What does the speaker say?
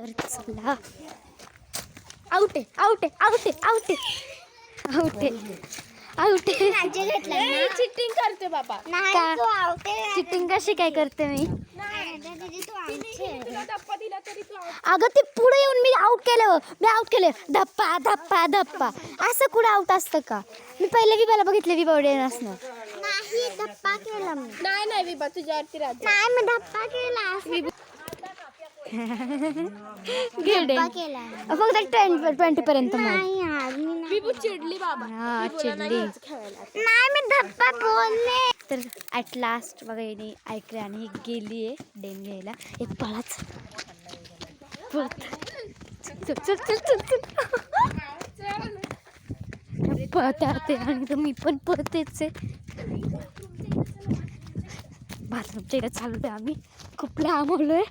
तर चला. आउट आहे आउट आहे आउट आहे आउट आहे आउट आहे आउट आहे. चिटिंग करते बाबा. का चिटिंग कशी काय करते मी? तुला धप्पा दिला तरी तू out. अगं ते पुढे येऊन मी आउट केलं, मी आउट केलं. धप्पा धप्पा धप्पा असं कुठं आउट असतं का? मी पहिले विभाला बघितले, विभा उडे नसणं. नाही धप्पा केला मी. नाही विभा तुझ्यावरती राहते. नाही मी धप्पा केला. गेले केला फक्त 20 पर्यंत मग. नाही यार मी नाही. विभू चिडली बाबा. हा विभूला नाही चिडली. घ्यायचं खेळायला. नाही मी धप्पा बोलले. तर ॲट लास्ट बघा हिने ऐकलं आणि ही गेली आहे डेन घ्यायला. एक पळाच चल चल चल चल चल पळते आणि तर मी पण पळतेच आहे. बाथरूमच्या इकडे चालू आहे, आम्ही खूप लांब आलोय.